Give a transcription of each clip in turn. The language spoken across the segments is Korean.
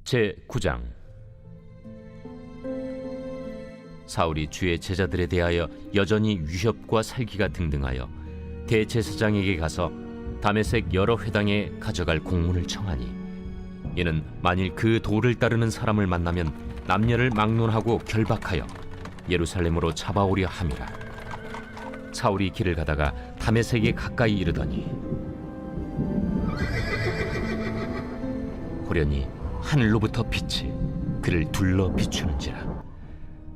제9장. 사울이 주의 제자들에 대하여 여전히 위협과 살기가 등등하여 대제사장에게 가서 다메섹 여러 회당에 가져갈 공문을 청하니, 이는 만일 그 도를 따르는 사람을 만나면 남녀를 막론하고 결박하여 예루살렘으로 잡아오려 함이라. 사울이 길을 가다가 다메섹에 가까이 이르더니 호련히 하늘로부터 빛이 그를 둘러 비추는지라.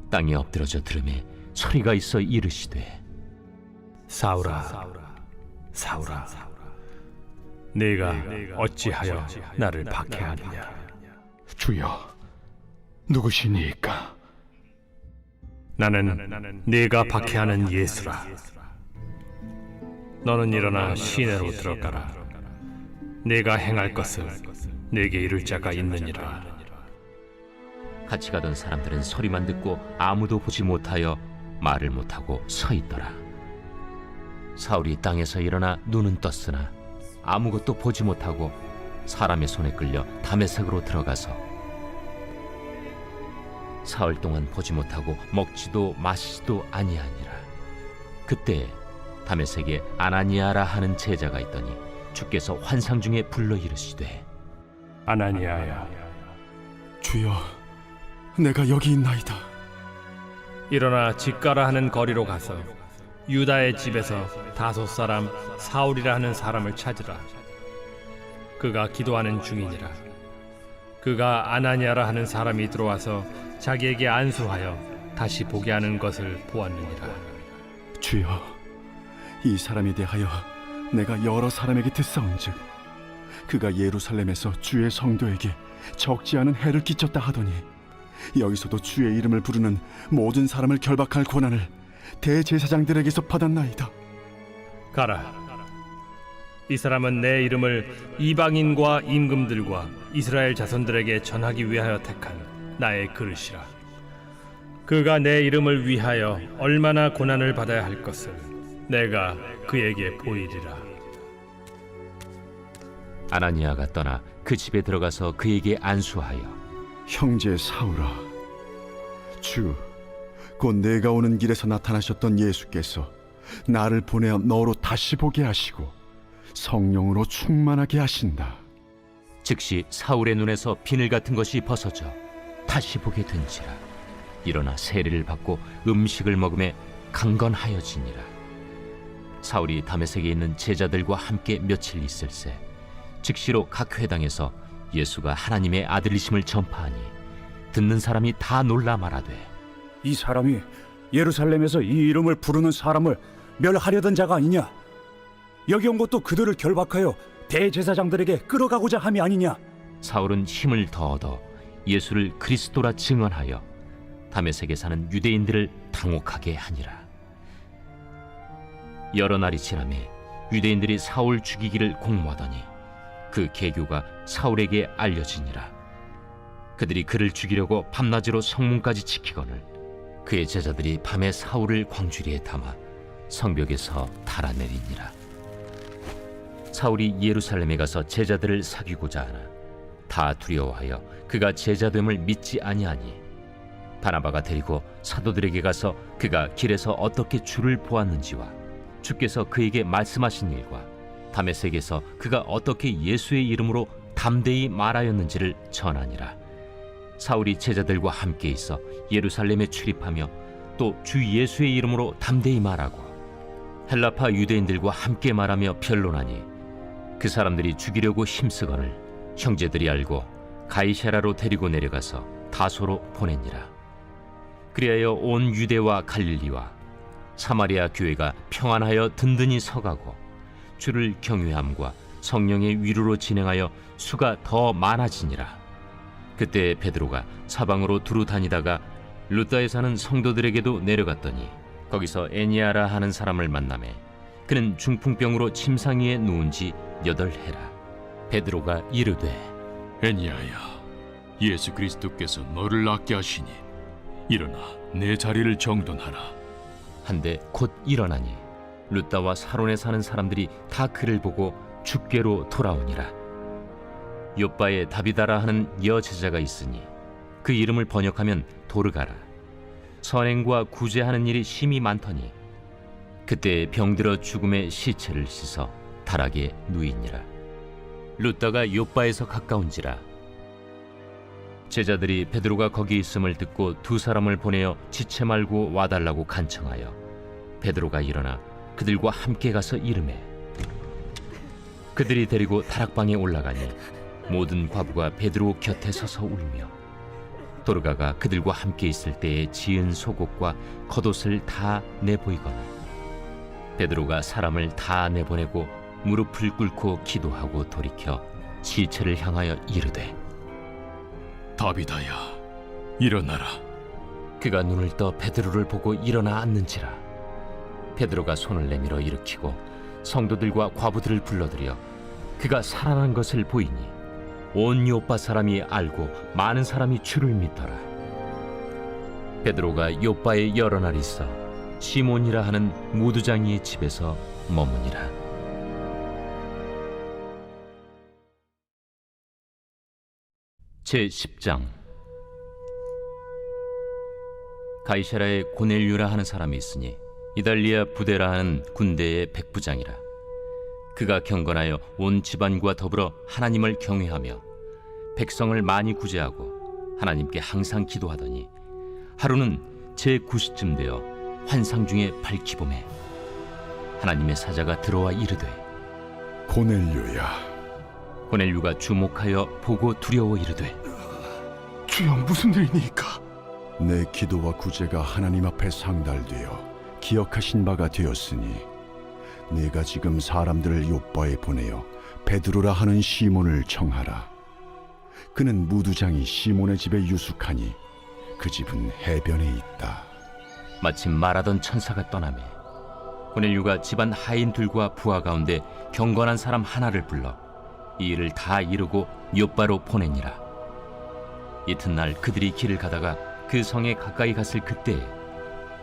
땅에 엎드러져 들음에 소리가 있어 이르시되, 사울아, 사울아, 네가 어찌하여 나를 박해하느냐? 주여, 누구시니까? 나는 네가 박해하는 예수라. 너는 일어나 시내로 들어가라. 네가 행할 것을 네게 이룰 자가 있느니라. 같이 가던 사람들은 소리만 듣고 아무도 보지 못하여 말을 못하고 서 있더라. 사울이 땅에서 일어나 눈은 떴으나 아무것도 보지 못하고 사람의 손에 끌려 다메섹으로 들어가서 사흘 동안 보지 못하고 먹지도 마시지도 아니하니라. 그때 다메섹에 아나니아라 하는 제자가 있더니 주께서 환상 중에 불러 이르시되, 아나니아야, 주여, 내가 여기 있나이다. 일어나 집가라 하는 거리로 가서 유다의 집에서 다소 사람 사울이라 하는 사람을 찾으라. 그가 기도하는 중이니라. 그가 아나니아라 하는 사람이 들어와서 자기에게 안수하여 다시 보게 하는 것을 보았느니라. 주여, 이 사람에 대하여 내가 여러 사람에게 듣사온즉 그가 예루살렘에서 주의 성도에게 적지 않은 해를 끼쳤다 하더니 여기서도 주의 이름을 부르는 모든 사람을 결박할 권한을 대제사장들에게서 받았나이다. 가라. 이 사람은 내 이름을 이방인과 임금들과 이스라엘 자손들에게 전하기 위하여 택한 나의 그릇이라. 그가 내 이름을 위하여 얼마나 고난을 받아야 할 것을 내가 그에게 보이리라. 아나니아가 떠나 그 집에 들어가서 그에게 안수하여, 형제 사울아, 곧 내가 오는 길에서 나타나셨던 예수께서 나를 보내어 너로 다시 보게 하시고 성령으로 충만하게 하신다. 즉시 사울의 눈에서 비늘 같은 것이 벗어져 다시 보게 된지라. 일어나 세례를 받고 음식을 먹음에 강건하여지니라. 사울이 다메섹에 있는 제자들과 함께 며칠 있을새 즉시로 각 회당에서 예수가 하나님의 아들이심을 전파하니 듣는 사람이 다 놀라 말하되, 이 사람이 예루살렘에서 이 이름을 부르는 사람을 멸하려던 자가 아니냐? 여기 온 것도 그들을 결박하여 대제사장들에게 끌어가고자 함이 아니냐? 사울은 힘을 더 얻어 예수를 그리스도라 증언하여 다메섹에 사는 유대인들을 당혹하게 하니라. 여러 날이 지나매 유대인들이 사울 죽이기를 공모하더니 그 계교가 사울에게 알려지니라. 그들이 그를 죽이려고 밤낮으로 성문까지 지키거늘 그의 제자들이 밤에 사울을 광주리에 담아 성벽에서 달아내리니라. 사울이 예루살렘에 가서 제자들을 사귀고자 하나 다 두려워하여 그가 제자됨을 믿지 아니하니, 바나바가 데리고 사도들에게 가서 그가 길에서 어떻게 주를 보았는지와 주께서 그에게 말씀하신 일과 다메섹에서 그가 어떻게 예수의 이름으로 담대히 말하였는지를 전하니라. 사울이 제자들과 함께 있어 예루살렘에 출입하며 또 주 예수의 이름으로 담대히 말하고 헬라파 유대인들과 함께 말하며 변론하니, 그 사람들이 죽이려고 힘쓰거늘 형제들이 알고 가이사랴로 데리고 내려가서 다소로 보내니라. 그리하여 온 유대와 갈릴리와 사마리아 교회가 평안하여 든든히 서가고 주를 경외함과 성령의 위로로 진행하여 수가 더 많아지니라. 그때 베드로가 사방으로 두루 다니다가 루다에 사는 성도들에게도 내려갔더니 거기서 애니아라 하는 사람을 만나매 그는 중풍병으로 침상 위에 누운 지 8해라. 베드로가 이르되, 애니야야, 예수 그리스도께서 너를 낫게 하시니 일어나 내 자리를 정돈하라. 한데 곧 일어나니 루다와 사론에 사는 사람들이 다 그를 보고 주께로 돌아오니라. 욥바에 다비다라 하는 여제자가 있으니 그 이름을 번역하면 도르가라. 선행과 구제하는 일이 심히 많더니 그때 병들어 죽음의 시체를 씻어 다락에 누이니라. 룻다가 욥바에서 가까운지라. 제자들이 베드로가 거기 있음을 듣고 두 사람을 보내어 지체 말고 와달라고 간청하여 베드로가 일어나 그들과 함께 가서 이르매 그들이 데리고 다락방에 올라가니 모든 과부가 베드로 곁에 서서 울며 도르가가 그들과 함께 있을 때에 지은 속옷과 겉옷을 다 내보이거늘 베드로가 사람을 다 내보내고 무릎을 꿇고 기도하고 돌이켜 시체를 향하여 이르되 다비다야, 일어나라. 그가 눈을 떠 베드로를 보고 일어나 앉는지라. 베드로가 손을 내밀어 일으키고 성도들과 과부들을 불러들여 그가 살아난 것을 보이니 온 요빠 사람이 알고 많은 사람이 주를 믿더라. 베드로가 요빠에 여러 날 있어 시몬이라 하는 무두장이의 집에서 머무니라. 제10장. 가이사라에 고넬류라 하는 사람이 있으니 이달리아 부대라 하는 군대의 백부장이라. 그가 경건하여 온 집안과 더불어 하나님을 경외하며 백성을 많이 구제하고 하나님께 항상 기도하더니 하루는 제9시쯤 되어 환상 중에 밝히봄에 하나님의 사자가 들어와 이르되 고넬료야, 고넬류가 주목하여 보고 두려워 이르되 주여, 무슨 일이니까? 내 기도와 구제가 하나님 앞에 상달되어 기억하신 바가 되었으니 내가 지금 사람들을 욥바에 보내어 베드로라 하는 시몬을 청하라. 그는 무두장이 시몬의 집에 유숙하니 그 집은 해변에 있다. 마침 말하던 천사가 떠나매 고넬류가 집안 하인 둘과 부하 가운데 경건한 사람 하나를 불러 이 일을 다 이루고 욥바로 보내니라. 이튿날 그들이 길을 가다가 그 성에 가까이 갔을 그때에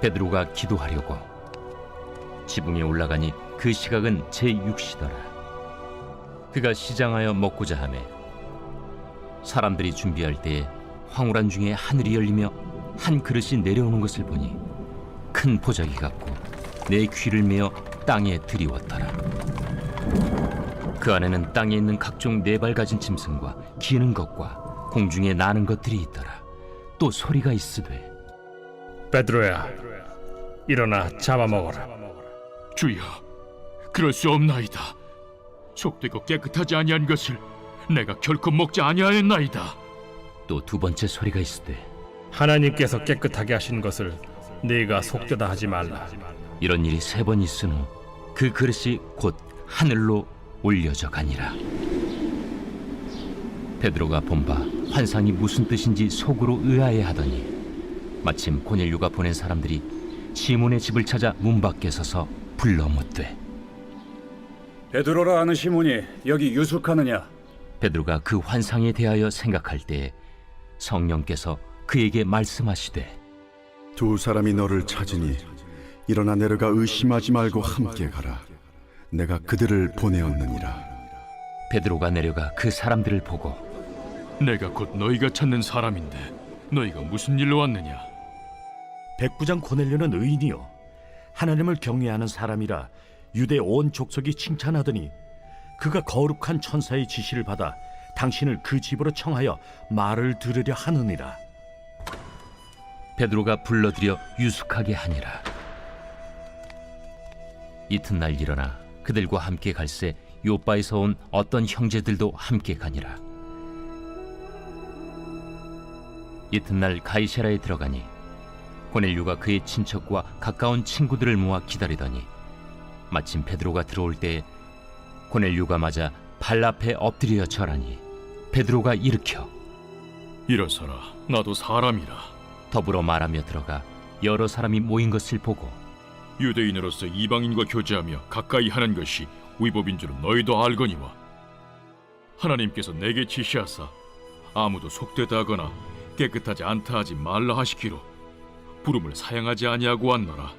베드로가 기도하려고 지붕에 올라가니 그 시각은 제6시더라. 그가 시장하여 먹고자 하매 사람들이 준비할 때에 황홀한 중에 하늘이 열리며 한 그릇이 내려오는 것을 보니 큰 보자기 같고 내 귀를 메어 땅에 들이웠더라. 그 안에는 땅에 있는 각종 네 발 가진 짐승과 기는 것과 공중에 나는 것들이 있더라. 또 소리가 있으되 베드로야, 일어나 잡아먹어라. 주여, 그럴 수 없나이다. 속되고 깨끗하지 아니한 것을 내가 결코 먹지 아니하였나이다. 또 두 번째 소리가 있으되 하나님께서 깨끗하게 하신 것을 네가 속되다 하지 말라. 이런 일이 세 번 있은 후 그 그릇이 곧 하늘로 올려져 가니라. 베드로가 본바 환상이 무슨 뜻인지 속으로 의아해하더니 마침 고넬류가 보낸 사람들이 시몬의 집을 찾아 문 밖에 서서 불러 묻되 베드로라 하는 시몬이 여기 유숙하느냐? 베드로가 그 환상에 대하여 생각할 때에 성령께서 그에게 말씀하시되 두 사람이 너를 찾으니 일어나 내려가 의심하지 말고 함께 가라. 내가 그들을 보내었느니라. 베드로가 내려가 그 사람들을 보고 내가 곧 너희가 찾는 사람인데 너희가 무슨 일로 왔느냐? 백부장 고넬료는 의인이요 하나님을 경외하는 사람이라 유대 온 족속이 칭찬하더니 그가 거룩한 천사의 지시를 받아 당신을 그 집으로 청하여 말을 들으려 하느니라. 베드로가 불러들여 유숙하게 하니라. 이튿날 일어나 그들과 함께 갈새 요바에서 온 어떤 형제들도 함께 가니라. 이튿날 가이사라에 들어가니 고넬류가 그의 친척과 가까운 친구들을 모아 기다리더니 마침 베드로가 들어올 때에 고넬류가 맞아 발 앞에 엎드려 절하니 베드로가 일으켜 일어서라, 나도 사람이라. 더불어 말하며 들어가 여러 사람이 모인 것을 보고 유대인으로서 이방인과 교제하며 가까이 하는 것이 위법인 줄은 너희도 알거니와 하나님께서 내게 지시하사 아무도 속되다 하거나 깨끗하지 않다 하지 말라 하시기로 부름을 사양하지 아니하고 왔노라.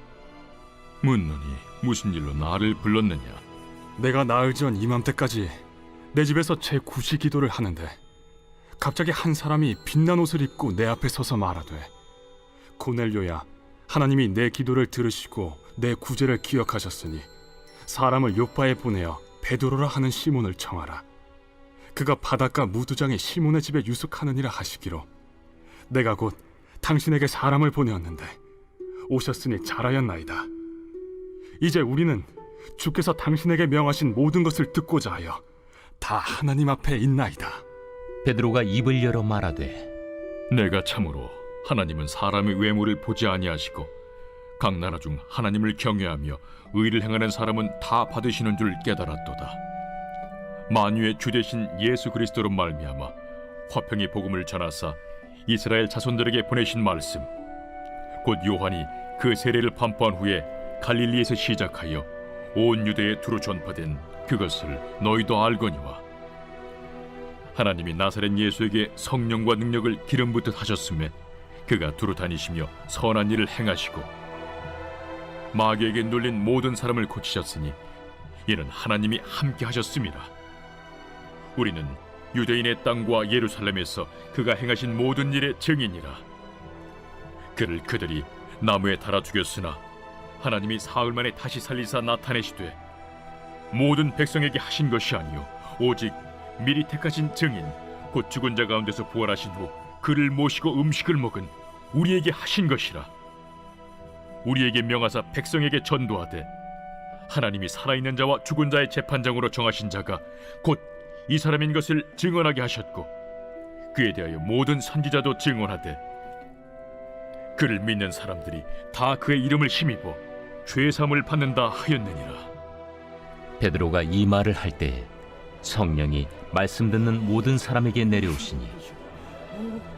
묻노니 무슨 일로 나를 불렀느냐? 내가 나흘 전 이맘때까지 내 집에서 제 구시 기도를 하는데 갑자기 한 사람이 빛난 옷을 입고 내 앞에 서서 말하되, 고넬료야, 하나님이 내 기도를 들으시고 내 구제를 기억하셨으니 사람을 요파에 보내어 베드로라 하는 시몬을 청하라. 그가 바닷가 무두장의 시몬의 집에 유숙하느니라 하시기로, 내가 곧 당신에게 사람을 보내었는데 오셨으니 잘하였나이다. 이제 우리는 주께서 당신에게 명하신 모든 것을 듣고자 하여 다 하나님 앞에 있나이다. 베드로가 입을 열어 말하되, 내가 참으로 하나님은 사람의 외모를 보지 아니하시고 각 나라 중 하나님을 경외하며 의를 행하는 사람은 다 받으시는 줄 깨달았도다. 만유의 주 되신 예수 그리스도로 말미암아 화평의 복음을 전하사 이스라엘 자손들에게 보내신 말씀, 곧 요한이 그 세례를 반포한 후에 갈릴리에서 시작하여 온 유대에 두루 전파된 그것을 너희도 알거니와, 하나님이 나사렛 예수에게 성령과 능력을 기름 붓듯 하셨음에 그가 두루 다니시며 선한 일을 행하시고 마귀에게 눌린 모든 사람을 고치셨으니 이는 하나님이 함께 하셨음이라. 우리는 유대인의 땅과 예루살렘에서 그가 행하신 모든 일의 증인이라. 그를 그들이 나무에 달아 죽였으나 하나님이 사흘 만에 다시 살리사 나타내시되 모든 백성에게 하신 것이 아니요 오직 미리 택하신 증인 곧 죽은 자 가운데서 부활하신 후 그를 모시고 음식을 먹은 우리에게 하신 것이라. 우리에게 명하사 백성에게 전도하되 하나님이 살아있는 자와 죽은 자의 재판장으로 정하신 자가 곧 이 사람인 것을 증언하게 하셨고, 그에 대하여 모든 선지자도 증언하되 그를 믿는 사람들이 다 그의 이름을 힘입어 죄사함을 받는다 하였느니라. 베드로가 이 말을 할 때에 성령이 말씀 듣는 모든 사람에게 내려오시니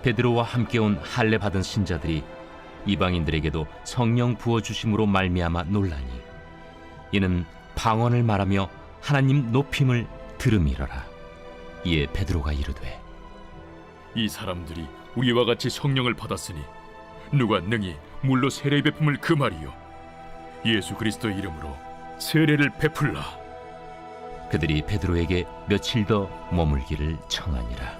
베드로와 함께 온 할례 받은 신자들이 이방인들에게도 성령 부어주심으로 말미암아 놀라니, 이는 방언을 말하며 하나님 높임을 들음이러라. 이에 베드로가 이르되, 이 사람들이 우리와 같이 성령을 받았으니 누가 능히 물로 세례 베품을 금하리요 예수 그리스도의 이름으로 세례를 베풀라. 그들이 베드로에게 며칠 더 머물기를 청하니라.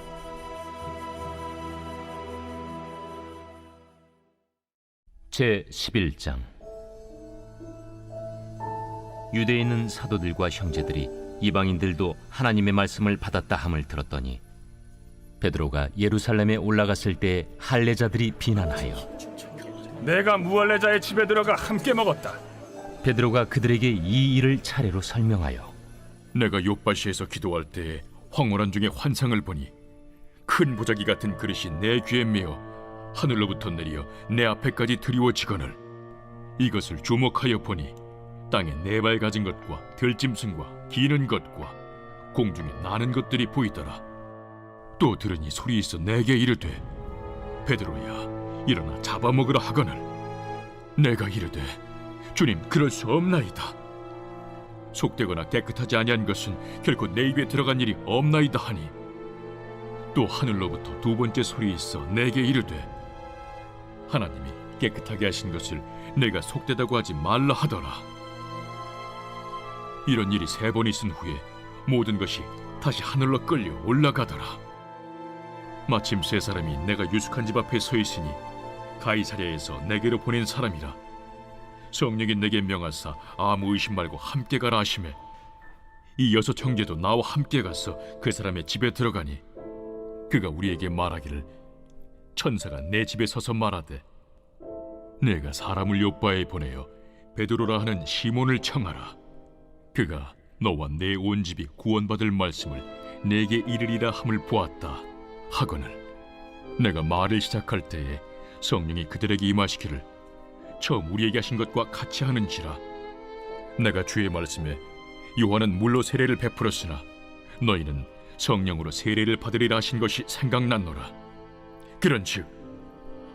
제 11장. 유대에 있는 사도들과 형제들이 이방인들도 하나님의 말씀을 받았다 함을 들었더니 베드로가 예루살렘에 올라갔을 때 할례자들이 비난하여, 내가 무할례자의 집에 들어가 함께 먹었다. 베드로가 그들에게 이 일을 차례로 설명하여, 내가 요바시에서 기도할 때에 황홀한 중에 환상을 보니 큰 보자기 같은 그릇이 내 귀에 메어 하늘로부터 내려 내 앞에까지 드리워지거늘, 이것을 주목하여 보니 땅에 네 발 가진 것과 들짐승과 기는 것과 공중에 나는 것들이 보이더라. 또 들으니 소리 있어 내게 이르되, 베드로야, 일어나 잡아먹으라 하거늘. 내가 이르되, 주님, 그럴 수 없나이다. 속되거나 깨끗하지 아니한 것은 결코 내 입에 들어간 일이 없나이다 하니, 또 하늘로부터 두 번째 소리 있어 내게 이르되, 하나님이 깨끗하게 하신 것을 내가 속되다고 하지 말라 하더라. 이런 일이 3번 있은 후에 모든 것이 다시 하늘로 끌려 올라가더라. 마침 3사람이 내가 유숙한 집 앞에 서 있으니 가이사랴에서 내게로 보낸 사람이라. 성령이 내게 명하사 아무 의심 말고 함께 가라 하시매, 이 6 형제도 나와 함께 가서 그 사람의 집에 들어가니 그가 우리에게 말하기를, 천사가 내 집에 서서 말하되, 내가 사람을 요바에 보내어 베드로라 하는 시몬을 청하라. 그가 너와 내 온 집이 구원받을 말씀을 내게 이르리라 함을 보았다 하거늘, 내가 말을 시작할 때에 성령이 그들에게 임하시기를 처음 우리에게 하신 것과 같이 하는지라. 내가 주의 말씀에 요한은 물로 세례를 베풀었으나 너희는 성령으로 세례를 받으리라 하신 것이 생각났노라. 그런즉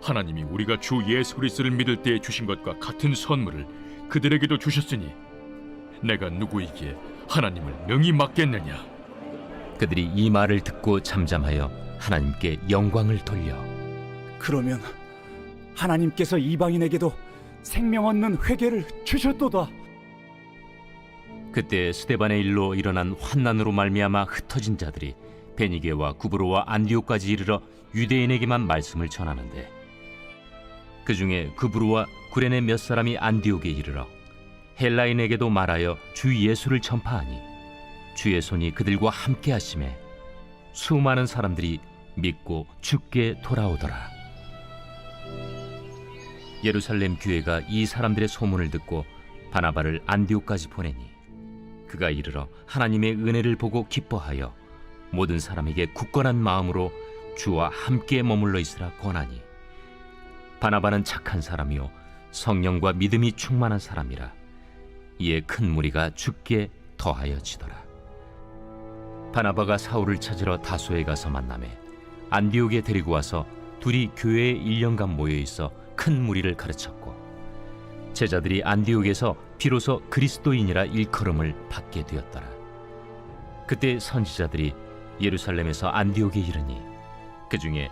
하나님이 우리가 주 예수 그리스도를 믿을 때에 주신 것과 같은 선물을 그들에게도 주셨으니 내가 누구이기에 하나님을 능히 맡겠느냐. 그들이 이 말을 듣고 잠잠하여 하나님께 영광을 돌려, 그러면 하나님께서 이방인에게도 생명 얻는 회개를 주셨도다. 그때 스데반의 일로 일어난 환난으로 말미암아 흩어진 자들이 베니게와 구브로와 안디옥까지 이르러 유대인에게만 말씀을 전하는데, 그 중에 구브로와 구레네 몇 사람이 안디옥에 이르러 헬라인에게도 말하여 주 예수를 전파하니 주의 손이 그들과 함께 하심에 수많은 사람들이 믿고 주께 돌아오더라. 예루살렘 교회가 이 사람들의 소문을 듣고 바나바를 안디옥까지 보내니 그가 이르러 하나님의 은혜를 보고 기뻐하여 모든 사람에게 굳건한 마음으로 주와 함께 머물러 있으라 권하니, 바나바는 착한 사람이요 성령과 믿음이 충만한 사람이라. 이에 큰 무리가 주께 더하여지더라. 바나바가 사울을 찾으러 다소에 가서 만나매 안디옥에 데리고 와서 둘이 교회에 1년간 모여 있어 큰 무리를 가르쳤고, 제자들이 안디옥에서 비로소 그리스도인이라 일컬음을 받게 되었더라. 그때 선지자들이 예루살렘에서 안디옥에 이르니 그 중에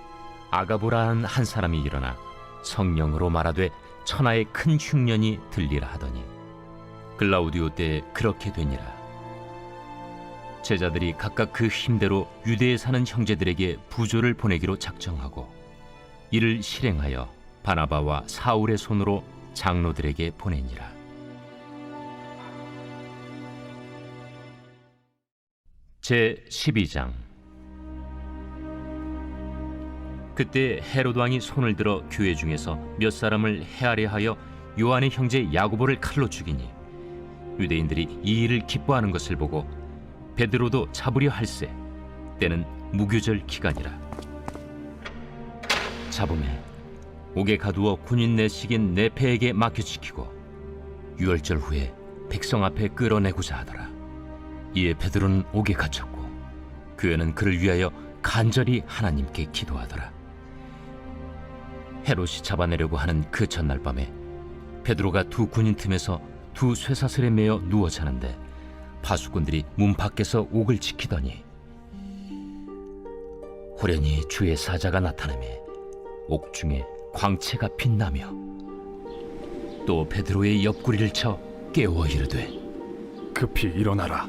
아가보라는 한 사람이 일어나 성령으로 말하되 천하의 큰 흉년이 들리라 하더니 글라우디오 때에 그렇게 되니라. 제자들이 각각 그 힘대로 유대에 사는 형제들에게 부조를 보내기로 작정하고 이를 실행하여 바나바와 사울의 손으로 장로들에게 보내니라. 제 12장. 그때 헤롯 왕이 손을 들어 교회 중에서 몇 사람을 해하려 하여 요한의 형제 야고보를 칼로 죽이니, 유대인들이 이 일을 기뻐하는 것을 보고 베드로도 잡으려 할세. 때는 무교절 기간이라. 잡음에 옥에 가두어 군인 내식인 네페에게 맡겨 지키고 유월절 후에 백성 앞에 끌어내고자 하더라. 이에 베드로는 옥에 갇혔고 교회는 그를 위하여 간절히 하나님께 기도하더라. 헤롯이 잡아내려고 하는 그 전날 밤에 베드로가 두 군인 틈에서 두 쇠사슬에 매어 누워 자는데 파수꾼들이 문 밖에서 옥을 지키더니 호련히 주의 사자가 나타나매 옥 중에 광채가 빛나며 또 베드로의 옆구리를 쳐 깨워 이르되 급히 일어나라.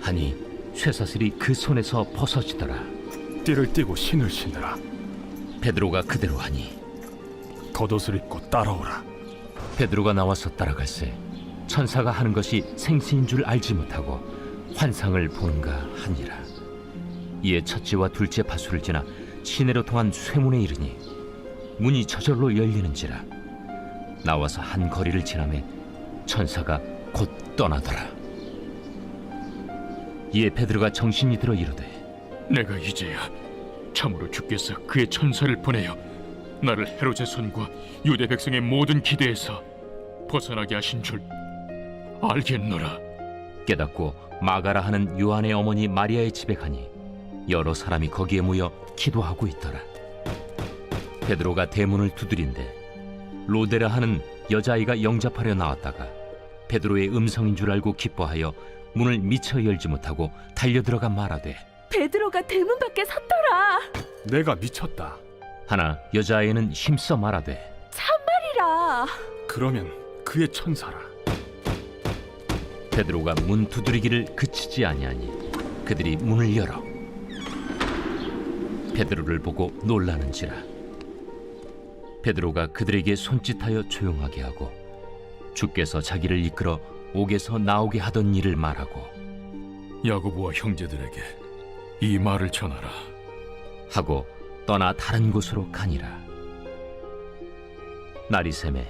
하니 쇠사슬이 그 손에서 벗어지더라. 띠를 띠고 신을 신으라. 베드로가 그대로 하니 겉옷을 입고 따라오라. 베드로가 나와서 따라갈새 천사가 하는 것이 생시인 줄 알지 못하고 환상을 보는가 하니라. 이에 첫째와 둘째 파수를 지나 시내로 통한 쇠문에 이르니 문이 저절로 열리는지라. 나와서 한 거리를 지나매 천사가 곧 떠나더라. 이에 베드로가 정신이 들어 이르되 내가 이제야 참으로 주께서 그의 천사를 보내어 나를 헤롯의 손과 유대 백성의 모든 기대에서 벗어나게 하신 줄 알겠노라. 깨닫고 마가라 하는 요한의 어머니 마리아의 집에 가니 여러 사람이 거기에 모여 기도하고 있더라. 베드로가 대문을 두드린데 로데라 하는 여자아이가 영접하려 나왔다가 베드로의 음성인 줄 알고 기뻐하여 문을 미처 열지 못하고 달려들어가 말하되 베드로가 대문 밖에 섰더라. 내가 미쳤다. 하나 여자아이는 힘써 말하되 참말이라. 그러면 그의 천사라. 베드로가 문 두드리기를 그치지 아니하니 그들이 문을 열어 베드로를 보고 놀라는지라. 베드로가 그들에게 손짓하여 조용하게 하고 주께서 자기를 이끌어 옥에서 나오게 하던 일을 말하고 야고보와 형제들에게 이 말을 전하라. 하고 떠나 다른 곳으로 가니라. 날이 새매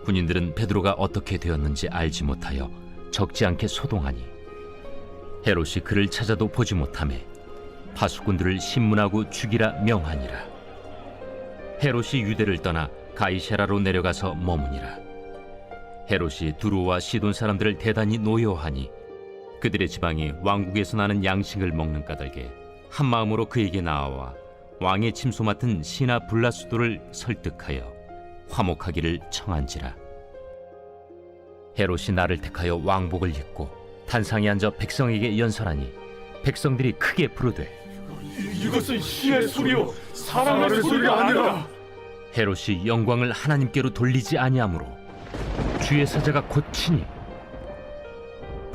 군인들은 베드로가 어떻게 되었는지 알지 못하여 적지 않게 소동하니 헤롯이 그를 찾아도 보지 못하매 파수꾼들을 신문하고 죽이라 명하니라. 헤롯이 유대를 떠나 가이사라로 내려가서 머무니라. 헤롯이 두로와 시돈 사람들을 대단히 노여워하니 그들의 지방이 왕국에서 나는 양식을 먹는 까닭에 한 마음으로 그에게 나아와 왕의 침소 맡은 시나 블라수도를 설득하여 화목하기를 청한지라. 헤롯이 나를 택하여 왕복을 입고 단상에 앉아 백성에게 연설하니 백성들이 크게 부르되 이것은 신의 소리요 사람의 소리가 아니라. 헤롯이 영광을 하나님께로 돌리지 아니하므로 주의 사자가 곧 치니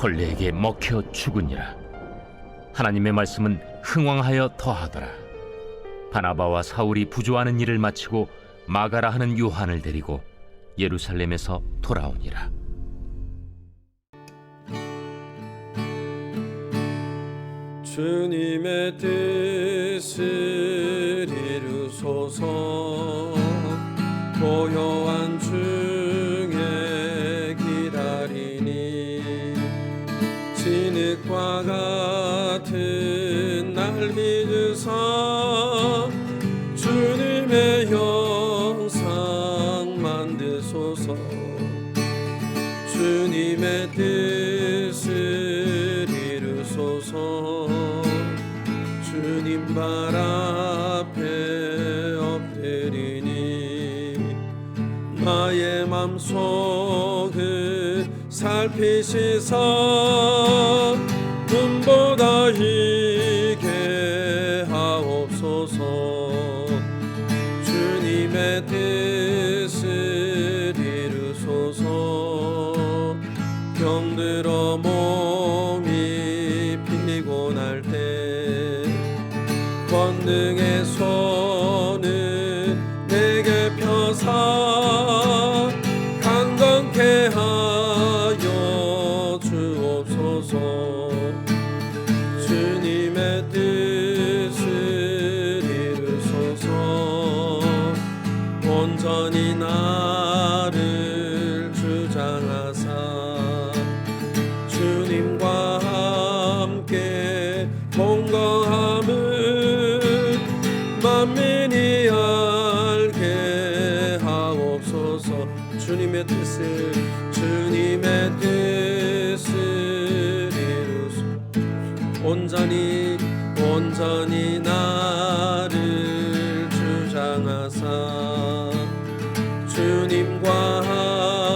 벌레에게 먹혀 죽으니라. 하나님의 말씀은 흥왕하여 더하더라. 바나바와 사울이 부조하는 일을 마치고 마가라 하는 요한을 데리고 예루살렘에서 돌아오니라. 주님의 뜻을 이루소서. 고요한 중에 기다리니 진흙과 같은 날 믿으사 주님의 영상 만드소서. 주님의 뜻을 이루소서. 주님 발 앞에 엎드리니 나의 맘속을 살피시사 눈보다 희게 하옵소서. 주님의 뜻을 이루소서. 병들어 몸이 피곤할 때 권능의 손을 내게 펴사 강건케 하여 주옵소서. 주님의 뜻을 이루소서. 온전히 나를 주장하사 주님과 함께 동거함을 만민이 알게 하옵소서. 주님의 뜻을 이루소서. 온전히 나를 주장하사 주님과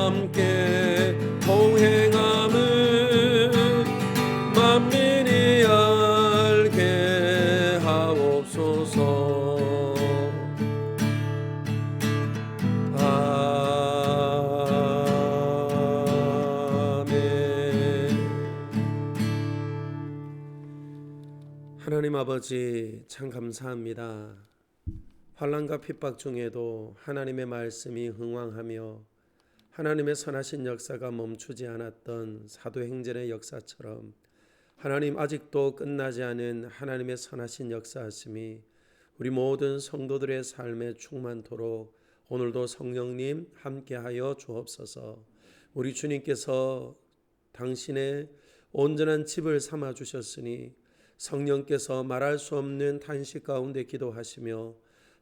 함께 동행함을 만민이 알게 하옵소서. 아멘. 하나님 아버지, 참 감사합니다. 환난과 핍박 중에도 하나님의 말씀이 흥왕하며 하나님의 선하신 역사가 멈추지 않았던 사도행전의 역사처럼 하나님 아직도 끝나지 않은 하나님의 선하신 역사하심이 우리 모든 성도들의 삶에 충만토록 오늘도 성령님 함께하여 주옵소서. 우리 주님께서 당신의 온전한 집을 삼아 주셨으니 성령께서 말할 수 없는 탄식 가운데 기도하시며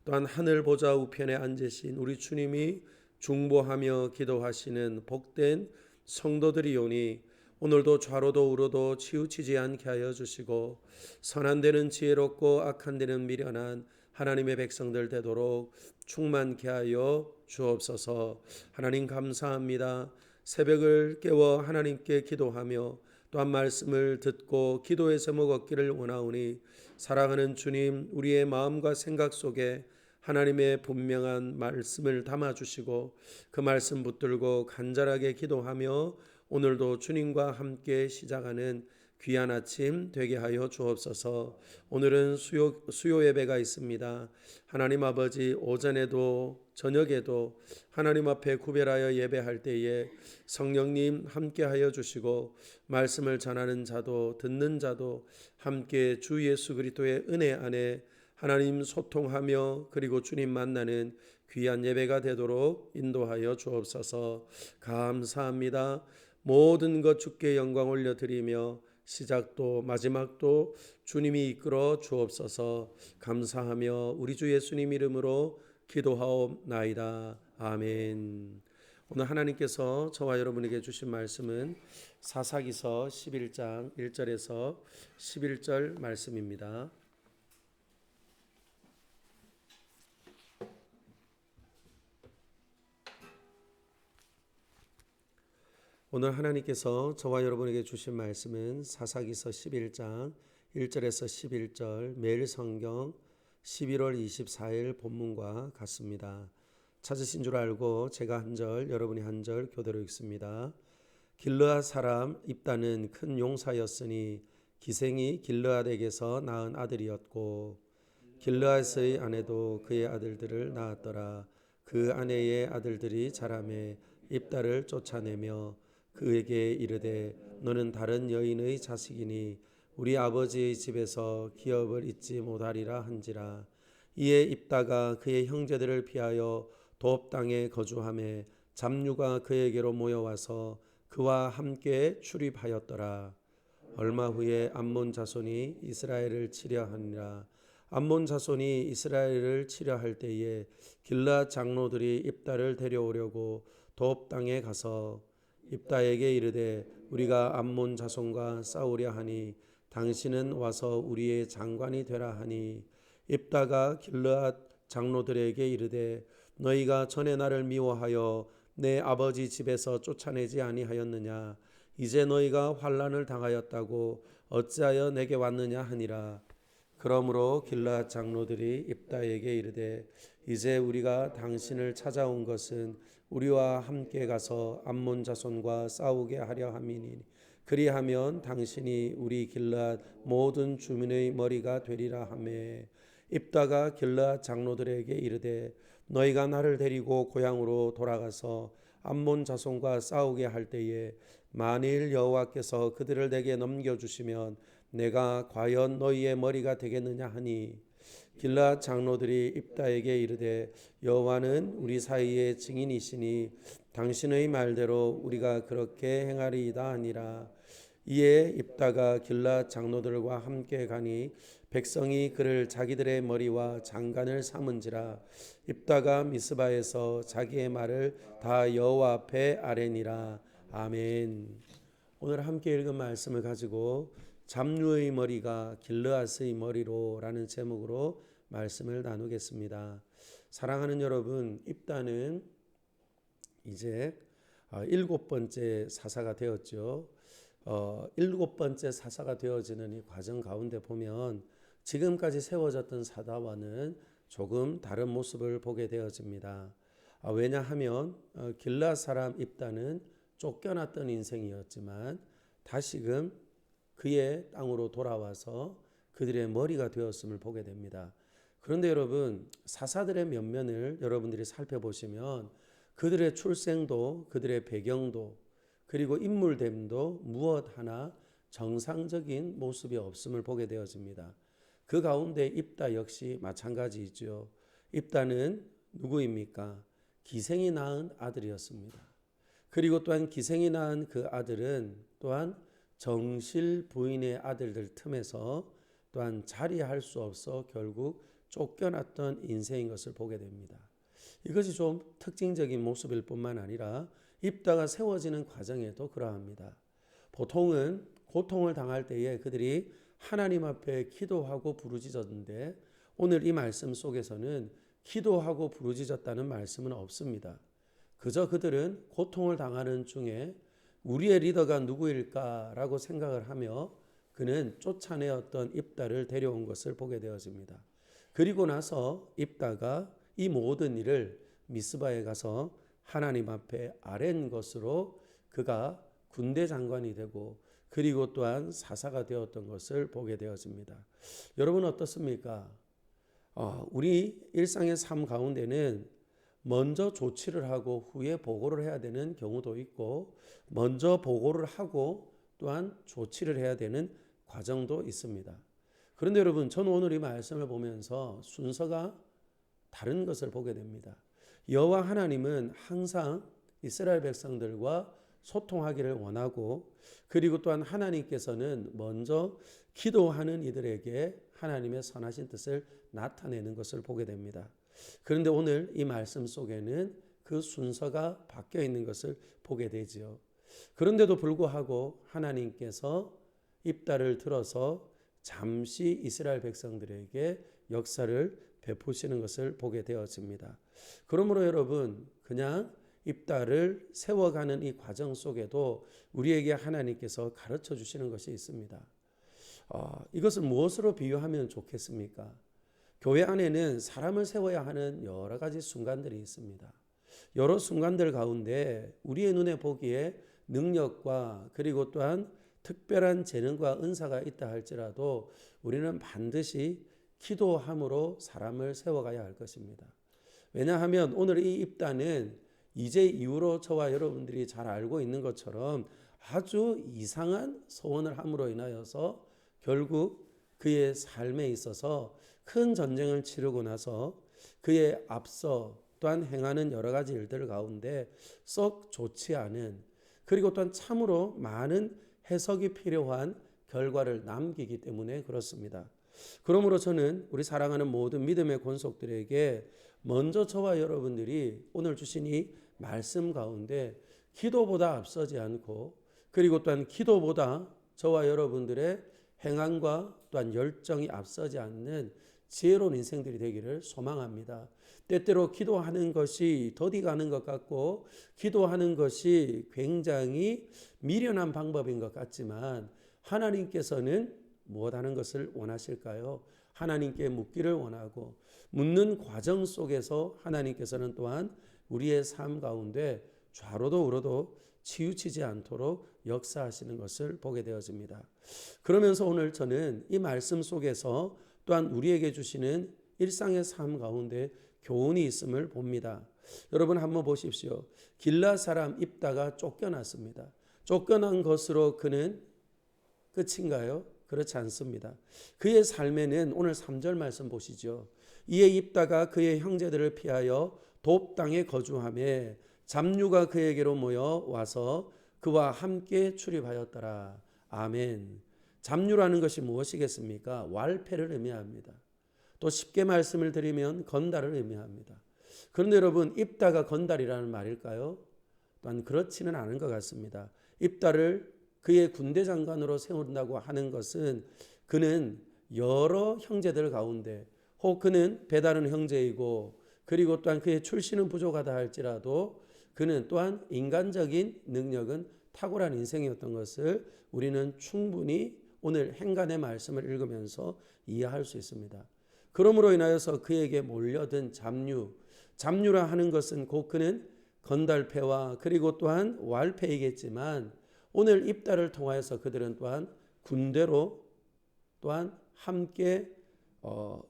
또한 하늘 보좌 우편에 앉으신 우리 주님이 중보하며 기도하시는 복된 성도들이오니 오늘도 좌로도 우로도 치우치지 않게 하여 주시고 선한 데는 지혜롭고 악한 데는 미련한 하나님의 백성들 되도록 충만케 하여 주옵소서. 하나님 감사합니다. 새벽을 깨워 하나님께 기도하며 또한 말씀을 듣고 기도의 제목 얻기를 원하오니 사랑하는 주님, 우리의 마음과 생각 속에 하나님의 분명한 말씀을 담아주시고 그 말씀 붙들고 간절하게 기도하며 오늘도 주님과 함께 시작하는 귀한 아침 되게 하여 주옵소서. 오늘은 수요 예배가 있습니다. 하나님 아버지, 오전에도 저녁에도 하나님 앞에 구별하여 예배할 때에 성령님 함께 하여 주시고 말씀을 전하는 자도 듣는 자도 함께 주 예수 그리스도의 은혜 안에 하나님 소통하며 그리고 주님 만나는 귀한 예배가 되도록 인도하여 주옵소서. 감사합니다. 모든 것 주께 영광 올려드리며 시작도 마지막도 주님이 이끌어 주옵소서. 감사하며 우리 주 예수님 이름으로 기도하옵나이다. 아멘. 오늘 하나님께서 저와 여러분에게 주신 말씀은 사사기서 11장 1절에서 11절 말씀입니다. 오늘 하나님께서 저와 여러분에게 주신 말씀은 사사기서 11장 1절에서 11절 매일 성경 11월 24일 본문과 같습니다. 찾으신 줄 알고 제가 한 절, 여러분이 한 절 교대로 읽습니다. 길르앗 사람 입다는 큰 용사였으니 기생이 길르앗에게서 낳은 아들이었고 길르앗의 아내도 그의 아들들을 낳았더라. 그 아내의 아들들이 자라매 입다를 쫓아내며 그에게 이르되 너는 다른 여인의 자식이니 우리 아버지의 집에서 기업을 잊지 못하리라 한지라. 이에 입다가 그의 형제들을 피하여 돕 땅에 거주하매 잡류가 그에게로 모여와서 그와 함께 출입하였더라. 얼마 후에 암몬 자손이 이스라엘을 치려 하니라. 암몬 자손이 이스라엘을 치려 할 때에 길르앗 장로들이 입다를 데려오려고 돕 땅에 가서 입다에게 이르되 우리가 암몬 자손과 싸우려 하니 당신은 와서 우리의 장관이 되라 하니 입다가 길르앗 장로들에게 이르되 너희가 전에 나를 미워하여 내 아버지 집에서 쫓아내지 아니하였느냐. 이제 너희가 환난을 당하였다고 어찌하여 내게 왔느냐 하니라. 그러므로 길르앗 장로들이 입다에게 이르되 이제 우리가 당신을 찾아온 것은 우리와 함께 가서 암몬 자손과 싸우게 하려 함이니 그리하면 당신이 우리 길르앗 모든 주민의 머리가 되리라 하매 입다가 길르앗 장로들에게 이르되 너희가 나를 데리고 고향으로 돌아가서 암몬 자손과 싸우게 할 때에 만일 여호와께서 그들을 내게 넘겨주시면 내가 과연 너희의 머리가 되겠느냐 하니 길르앗 장로들이 입다에게 이르되 여호와는 우리 사이의 증인이시니 당신의 말대로 우리가 그렇게 행하리이다 하니라. 이에 입다가 길르앗 장로들과 함께 가니 백성이 그를 자기들의 머리와 장관을 삼은지라. 입다가 미스바에서 자기의 말을 다 여호와 앞에 아뢰니라. 아멘. 오늘 함께 읽은 말씀을 가지고 잡류의 머리가 길르앗의 머리로라는 제목으로 말씀을 나누겠습니다. 사랑하는 여러분, 입다는 이제 7번째 사사가 되었죠. 7번째 사사가 되어지는 이 과정 가운데 보면 지금까지 세워졌던 사다와는 조금 다른 모습을 보게 되어집니다. 왜냐하면 길르앗 사람 입다는 쫓겨났던 인생이었지만 다시금 그의 땅으로 돌아와서 그들의 머리가 되었음을 보게 됩니다. 그런데 여러분, 사사들의 면면을 여러분들이 살펴보시면 그들의 출생도 그들의 배경도 그리고 인물됨도 무엇 하나 정상적인 모습이 없음을 보게 되어집니다. 그 가운데 입다 역시 마찬가지이죠. 입다는 누구입니까? 기생이 낳은 아들이었습니다. 그리고 또한 기생이 낳은 그 아들은 또한 정실 부인의 아들들 틈에서 또한 자리할 수 없어 결국 쫓겨났던 인생인 것을 보게 됩니다. 이것이 좀 특징적인 모습일 뿐만 아니라 입다가 세워지는 과정에도 그러합니다. 보통은 고통을 당할 때에 그들이 하나님 앞에 기도하고 부르짖었는데 오늘 이 말씀 속에서는 기도하고 부르짖었다는 말씀은 없습니다. 그저 그들은 고통을 당하는 중에 우리의 리더가 누구일까라고 생각을 하며 그는 쫓아내었던 입다를 데려온 것을 보게 되어집니다. 그리고 나서 입다가 이 모든 일을 미스바에 가서 하나님 앞에 아랜 것으로 그가 군대 장관이 되고 그리고 또한 사사가 되었던 것을 보게 되어집니다. 여러분 어떻습니까? 우리 일상의 삶 가운데는 먼저 조치를 하고 후에 보고를 해야 되는 경우도 있고 먼저 보고를 하고 또한 조치를 해야 되는 과정도 있습니다. 그런데 여러분, 저는 오늘 이 말씀을 보면서 순서가 다른 것을 보게 됩니다. 여호와 하나님은 항상 이스라엘 백성들과 소통하기를 원하고 그리고 또한 하나님께서는 먼저 기도하는 이들에게 하나님의 선하신 뜻을 나타내는 것을 보게 됩니다. 그런데 오늘 이 말씀 속에는 그 순서가 바뀌어 있는 것을 보게 되지요. 그런데도 불구하고 하나님께서 입다를 들어서 잠시 이스라엘 백성들에게 역사를 베푸시는 것을 보게 되어집니다. 그러므로 여러분, 그냥 입다를 세워가는 이 과정 속에도 우리에게 하나님께서 가르쳐 주시는 것이 있습니다. 이것을 무엇으로 비유하면 좋겠습니까? 교회 안에는 사람을 세워야 하는 여러 가지 순간들이 있습니다. 여러 순간들 가운데 우리의 눈에 보기에 능력과 그리고 또한 특별한 재능과 은사가 있다 할지라도 우리는 반드시 기도함으로 사람을 세워가야 할 것입니다. 왜냐하면 오늘 이 입다는 이제 이후로 저와 여러분들이 잘 알고 있는 것처럼 아주 이상한 소원을 함으로 인하여서 결국 그의 삶에 있어서 큰 전쟁을 치르고 나서 그의 앞서 또한 행하는 여러 가지 일들 가운데 썩 좋지 않은, 그리고 또한 참으로 많은 해석이 필요한 결과를 남기기 때문에 그렇습니다. 그러므로 저는 우리 사랑하는 모든 믿음의 권속들에게 먼저 저와 여러분들이 오늘 주신 이 말씀 가운데 기도보다 앞서지 않고, 그리고 또한 기도보다 저와 여러분들의 행함과 또한 열정이 앞서지 않는 지혜로운 인생들이 되기를 소망합니다. 때때로 기도하는 것이 더디 가는 것 같고 기도하는 것이 굉장히 미련한 방법인 것 같지만 하나님께서는 무엇하는 것을 원하실까요? 하나님께 묻기를 원하고 묻는 과정 속에서 하나님께서는 또한 우리의 삶 가운데 좌로도 우로도 치우치지 않도록 역사하시는 것을 보게 되어집니다. 그러면서 오늘 저는 이 말씀 속에서 또한 우리에게 주시는 일상의 삶 가운데 교훈이 있음을 봅니다. 여러분 한번 보십시오. 길라 사람 입다가 쫓겨났습니다. 쫓겨난 것으로 그는 끝인가요? 그렇지 않습니다. 그의 삶에는 오늘 3절 말씀 보시죠. 이에 입다가 그의 형제들을 피하여 돕 땅에 거주하며 잡류가 그에게로 모여 와서 그와 함께 출입하였더라. 아멘. 잡류라는 것이 무엇이겠습니까? 왈패를 의미합니다. 또 쉽게 말씀을 드리면 건달을 의미합니다. 그런데 여러분, 입다가 건달이라는 말일까요? 또한 그렇지는 않은 것 같습니다. 입다를 그의 군대 장관으로 세운다고 하는 것은 그는 여러 형제들 가운데 혹 그는 배다른 형제이고 그리고 또한 그의 출신은 부족하다 할지라도 그는 또한 인간적인 능력은 탁월한 인생이었던 것을 우리는 충분히 오늘 행간의 말씀을 읽으면서 이해할 수 있습니다. 그러므로 인하여서 그에게 몰려든 잡류라 하는 것은 곧 그는 건달패와 그리고 또한 왈패이겠지만 오늘 입다를 통하여서 그들은 또한 군대로 또한 함께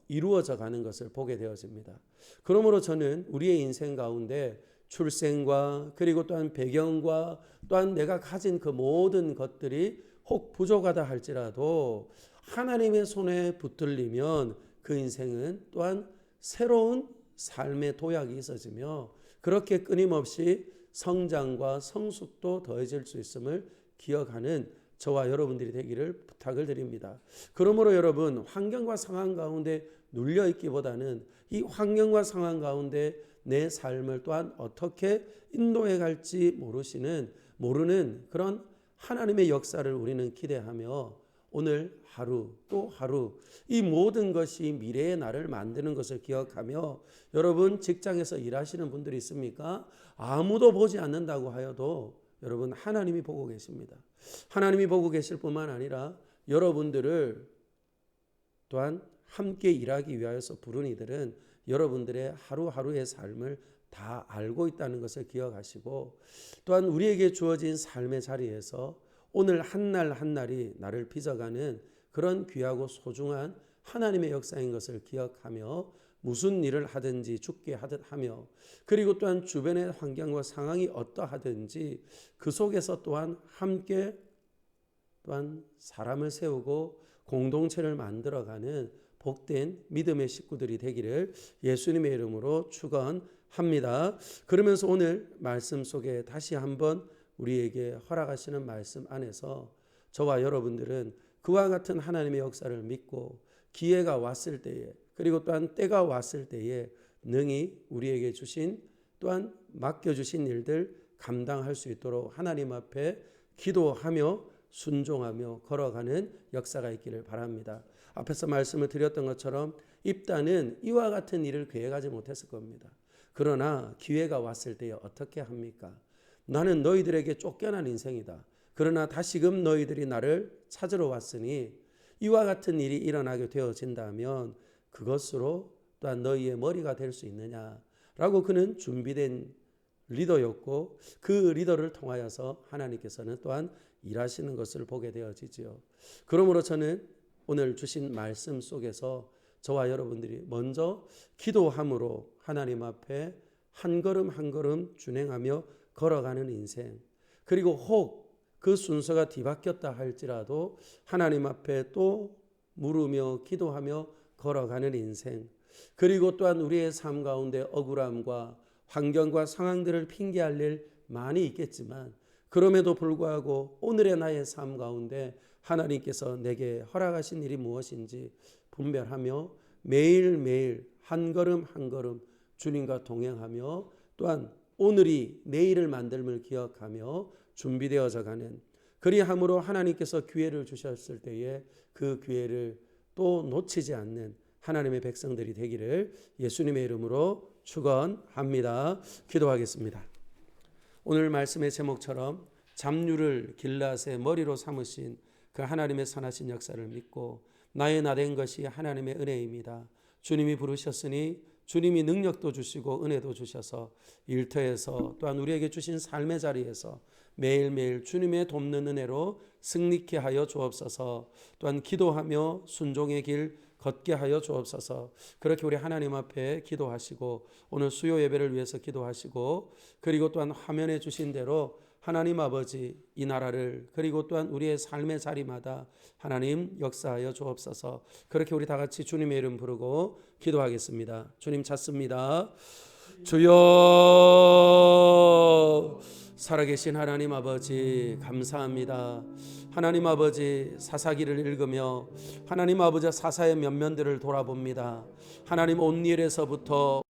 이루어져 가는 것을 보게 되어집니다. 그러므로 저는 우리의 인생 가운데 출생과 그리고 또한 배경과 또한 내가 가진 그 모든 것들이 혹 부족하다 할지라도 하나님의 손에 붙들리면 그 인생은 또한 새로운 삶의 도약이 있어지며 그렇게 끊임없이 성장과 성숙도 더해질 수 있음을 기억하는 저와 여러분들이 되기를 부탁을 드립니다. 그러므로 여러분, 환경과 상황 가운데 눌려 있기보다는 이 환경과 상황 가운데 내 삶을 또한 어떻게 인도해 갈지 모르는 그런 하나님의 역사를 우리는 기대하며 오늘 하루 또 하루 이 모든 것이 미래의 나를 만드는 것을 기억하며 여러분 직장에서 일하시는 분들이 있습니까? 아무도 보지 않는다고 하여도 여러분 하나님이 보고 계십니다. 하나님이 보고 계실 뿐만 아니라 여러분들을 또한 함께 일하기 위하여서 부른 이들은 여러분들의 하루하루의 삶을 다 알고 있다는 것을 기억하시고 또한 우리에게 주어진 삶의 자리에서 오늘 한날 한날이 나를 빚어가는 그런 귀하고 소중한 하나님의 역사인 것을 기억하며 무슨 일을 하든지 죽게 하듯 하며 그리고 또한 주변의 환경과 상황이 어떠하든지 그 속에서 또한 함께 또한 사람을 세우고 공동체를 만들어가는 복된 믿음의 식구들이 되기를 예수님의 이름으로 축원합니다. 그러면서 오늘 말씀 속에 다시 한번 우리에게 허락하시는 말씀 안에서 저와 여러분들은 그와 같은 하나님의 역사를 믿고 기회가 왔을 때에 그리고 또한 때가 왔을 때에 능히 우리에게 주신 또한 맡겨주신 일들 감당할 수 있도록 하나님 앞에 기도하며 순종하며 걸어가는 역사가 있기를 바랍니다. 앞에서 말씀을 드렸던 것처럼 입다는 이와 같은 일을 계획하지 못했을 겁니다. 그러나 기회가 왔을 때에 어떻게 합니까? 나는 너희들에게 쫓겨난 인생이다. 그러나 다시금 너희들이 나를 찾으러 왔으니 이와 같은 일이 일어나게 되어진다면 그것으로 또한 너희의 머리가 될 수 있느냐라고 그는 준비된 리더였고 그 리더를 통하여서 하나님께서는 또한 일하시는 것을 보게 되어지지요. 그러므로 저는 오늘 주신 말씀 속에서 저와 여러분들이 먼저 기도함으로 하나님 앞에 한 걸음 한 걸음 준행하며 걸어가는 인생, 그리고 혹 그 순서가 뒤바뀌었다 할지라도 하나님 앞에 또 물으며 기도하며 걸어가는 인생, 그리고 또한 우리의 삶 가운데 억울함과 환경과 상황들을 핑계할 일 많이 있겠지만 그럼에도 불구하고 오늘의 나의 삶 가운데 하나님께서 내게 허락하신 일이 무엇인지 분별하며 매일매일 한 걸음 한 걸음 주님과 동행하며 또한 오늘이 내일을 만들음을 기억하며 준비되어져 가는, 그리함으로 하나님께서 기회를 주셨을 때에 그 기회를 또 놓치지 않는 하나님의 백성들이 되기를 예수님의 이름으로 축원합니다. 기도하겠습니다. 오늘 말씀의 제목처럼 잡류를 길앗의 머리로 삼으신 그 하나님의 선하신 역사를 믿고 나의 나 된 것이 하나님의 은혜입니다. 주님이 부르셨으니 주님이 능력도 주시고 은혜도 주셔서 일터에서 또한 우리에게 주신 삶의 자리에서 매일매일 주님의 돕는 은혜로 승리케 하여 주옵소서. 또한 기도하며 순종의 길 걷게 하여 주옵소서. 그렇게 우리 하나님 앞에 기도하시고 오늘 수요 예배를 위해서 기도하시고 그리고 또한 화면에 주신 대로 하나님 아버지 이 나라를 그리고 또한 우리의 삶의 자리마다 하나님 역사하여 주옵소서. 그렇게 우리 다 같이 주님의 이름 부르고 기도하겠습니다. 주님 찾습니다. 주여, 살아계신 하나님 아버지 감사합니다. 하나님 아버지 사사기를 읽으며 하나님 아버지 사사의 면면들을 돌아봅니다. 하나님 온일에서부터